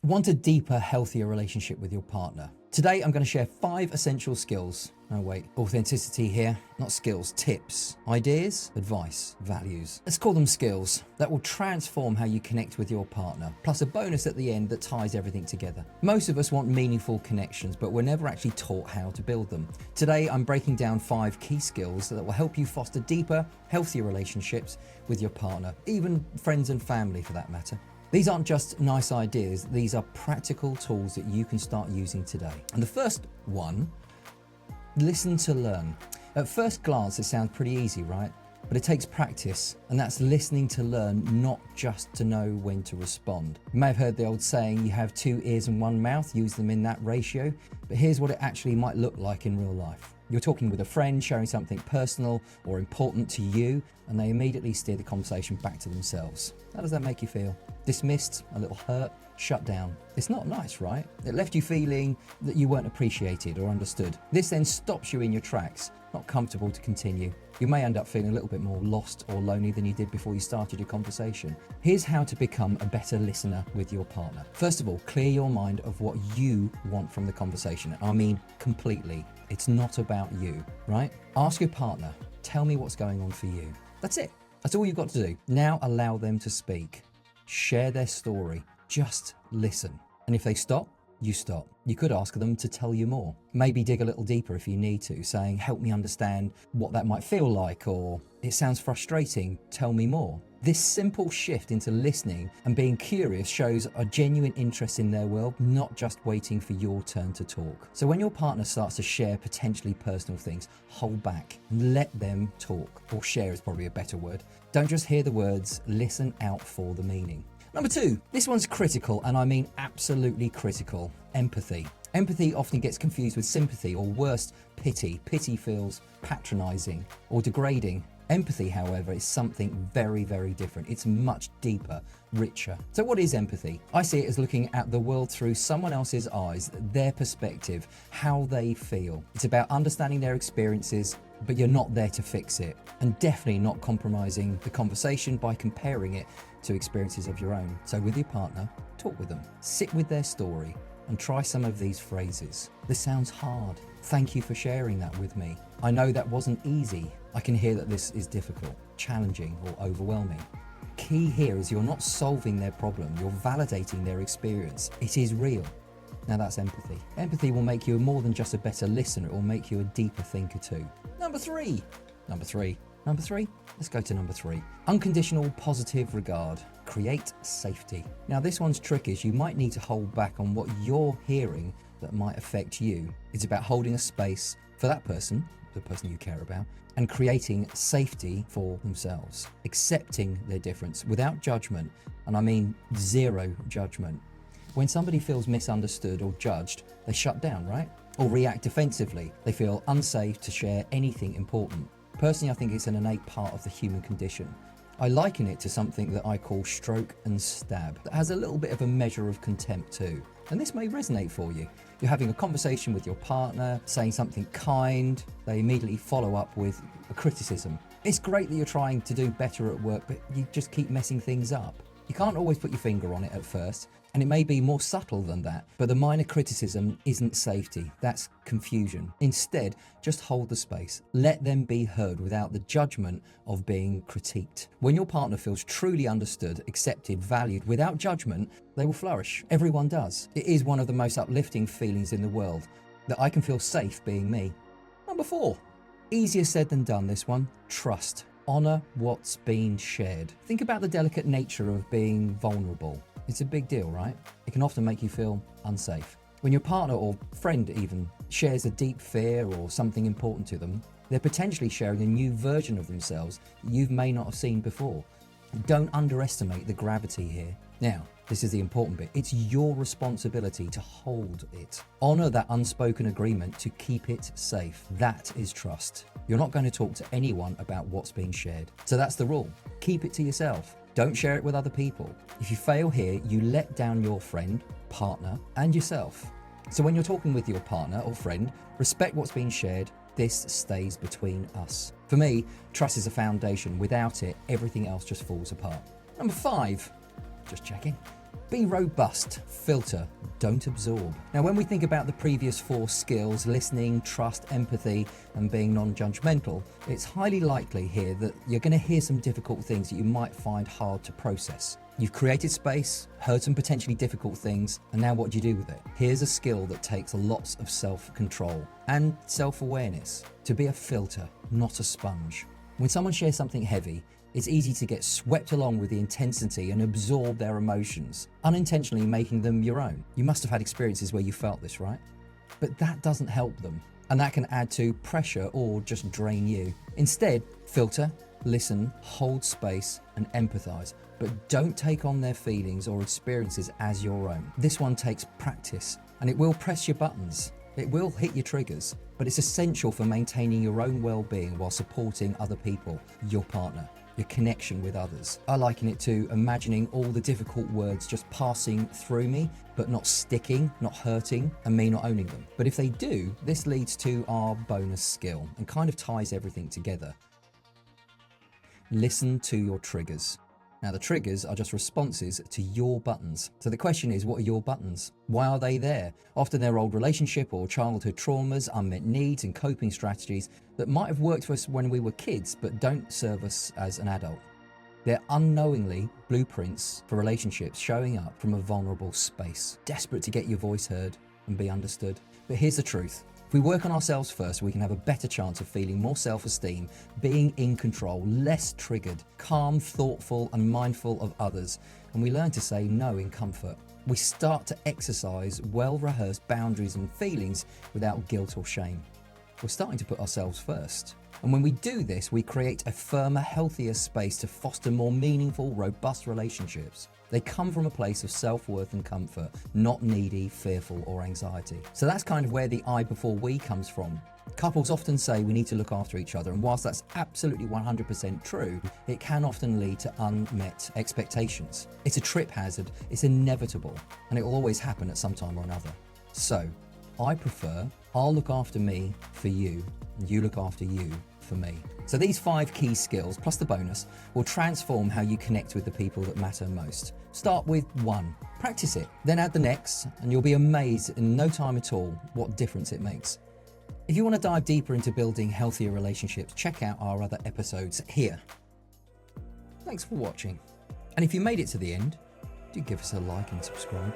Want a deeper, healthier relationship with your partner? Today, I'm going to share 5 essential skills. Oh wait, authenticity here, not skills, tips, ideas, advice, values. Let's call them skills that will transform how you connect with your partner, plus a bonus at the end that ties everything together. Most of us want meaningful connections, but we're never actually taught how to build them. Today, I'm breaking down 5 key skills that will help you foster deeper, healthier relationships with your partner, even friends and family for that matter. These aren't just nice ideas, these are practical tools that you can start using today. And the first one, listen to learn. At first glance, it sounds pretty easy, right? But it takes practice, and that's listening to learn, not just to know when to respond. You may have heard the old saying, you have 2 ears and 1 mouth, use them in that ratio. But here's what it actually might look like in real life. You're talking with a friend, sharing something personal or important to you, and they immediately steer the conversation back to themselves. How does that make you feel? Dismissed, a little hurt, shut down. It's not nice, right? It left you feeling that you weren't appreciated or understood. This then stops you in your tracks, not comfortable to continue. You may end up feeling a little bit more lost or lonely than you did before you started your conversation. Here's how to become a better listener with your partner. First of all, clear your mind of what you want from the conversation. I mean, completely. It's not about you, right? Ask your partner, tell me what's going on for you. That's it. That's all you've got to do. Now allow them to speak. Share their story. Just listen. And if they stop, you stop. You could ask them to tell you more. Maybe dig a little deeper if you need to, saying, help me understand what that might feel like, or it sounds frustrating, tell me more. This simple shift into listening and being curious shows a genuine interest in their world, not just waiting for your turn to talk. So when your partner starts to share potentially personal things, hold back and let them talk. Or share is probably a better word. Don't just hear the words, listen out for the meaning. Number 2, this one's critical, and I mean absolutely critical. Empathy. Empathy often gets confused with sympathy, or worse, pity. Pity feels patronizing or degrading. Empathy, however, is something very, very different. It's much deeper, richer. So what is empathy? I see it as looking at the world through someone else's eyes, their perspective, how they feel. It's about understanding their experiences, but you're not there to fix it. And definitely not compromising the conversation by comparing it to experiences of your own. So with your partner, talk with them, sit with their story, and try some of these phrases. This sounds hard. Thank you for sharing that with me. I know that wasn't easy. I can hear that this is difficult, challenging, or overwhelming. Key here is you're not solving their problem, you're validating their experience. It is real. Now that's empathy. Empathy will make you more than just a better listener, it will make you a deeper thinker too. Number 3. Let's go to number 3. Unconditional positive regard. Create safety. Now this one's tricky, as you might need to hold back on what you're hearing that might affect you. It's about holding a space for that person, the person you care about, and creating safety for themselves. Accepting their difference without judgment, and I mean 0 judgment. When somebody feels misunderstood or judged, they shut down, right? Or react defensively. They feel unsafe to share anything important. Personally, I think it's an innate part of the human condition. I liken it to something that I call stroke and stab, that has a little bit of a measure of contempt too. And this may resonate for you. You're having a conversation with your partner, saying something kind, they immediately follow up with a criticism. It's great that you're trying to do better at work, but you just keep messing things up. You can't always put your finger on it at first, and it may be more subtle than that, but the minor criticism isn't safety, that's confusion. Instead, just hold the space. Let them be heard without the judgment of being critiqued. When your partner feels truly understood, accepted, valued, without judgment, they will flourish. Everyone does. It is one of the most uplifting feelings in the world, that I can feel safe being me. Number 4. Easier said than done, this one. Trust. Honor what's been shared. Think about the delicate nature of being vulnerable. It's a big deal, right? It can often make you feel unsafe. When your partner or friend even shares a deep fear or something important to them, they're potentially sharing a new version of themselves that you may not have seen before. Don't underestimate the gravity here. Now, this is the important bit. It's your responsibility to hold it. Honor that unspoken agreement to keep it safe. That is trust. You're not going to talk to anyone about what's being shared. So that's the rule. Keep it to yourself. Don't share it with other people. If you fail here, you let down your friend, partner, and yourself. So when you're talking with your partner or friend, respect what's being shared. This stays between us. For me, trust is a foundation. Without it, everything else just falls apart. Number 5, just checking. Be robust, filter, don't absorb. Now, when we think about the previous 4 skills, listening, trust, empathy, and being non-judgmental, it's highly likely here that you're going to hear some difficult things that you might find hard to process. You've created space, heard some potentially difficult things, and now what do you do with it? Here's a skill that takes lots of self-control and self-awareness. To be a filter, not a sponge. When someone shares something heavy, it's easy to get swept along with the intensity and absorb their emotions, unintentionally making them your own. You must have had experiences where you felt this, right? But that doesn't help them, and that can add to pressure or just drain you. Instead, filter, listen, hold space, and empathize, but don't take on their feelings or experiences as your own. This one takes practice, and it will press your buttons. It will hit your triggers, but it's essential for maintaining your own well-being while supporting other people, your partner, your connection with others. I liken it to imagining all the difficult words just passing through me, but not sticking, not hurting, and me not owning them. But if they do, this leads to our bonus skill and kind of ties everything together. Listen to your triggers. Now, the triggers are just responses to your buttons. So the question is, what are your buttons? Why are they there? Often they're old relationship or childhood traumas, unmet needs, and coping strategies that might have worked for us when we were kids, but don't serve us as an adult. They're unknowingly blueprints for relationships showing up from a vulnerable space, desperate to get your voice heard and be understood. But here's the truth. If we work on ourselves first, we can have a better chance of feeling more self-esteem, being in control, less triggered, calm, thoughtful, and mindful of others. And we learn to say no in comfort. We start to exercise well-rehearsed boundaries and feelings without guilt or shame. We're starting to put ourselves first. And when we do this, we create a firmer, healthier space to foster more meaningful, robust relationships. They come from a place of self-worth and comfort, not needy, fearful, or anxiety. So that's kind of where the I before we comes from. Couples often say we need to look after each other, and whilst that's absolutely 100% true, it can often lead to unmet expectations. It's a trip hazard, it's inevitable, and it will always happen at some time or another. So, I prefer I'll look after me for you, and you look after you for me. So these 5 key skills, plus the bonus, will transform how you connect with the people that matter most. Start with 1, practice it, then add the next, and you'll be amazed in no time at all what difference it makes. If you want to dive deeper into building healthier relationships, check out our other episodes here. Thanks for watching. And if you made it to the end, do give us a like and subscribe.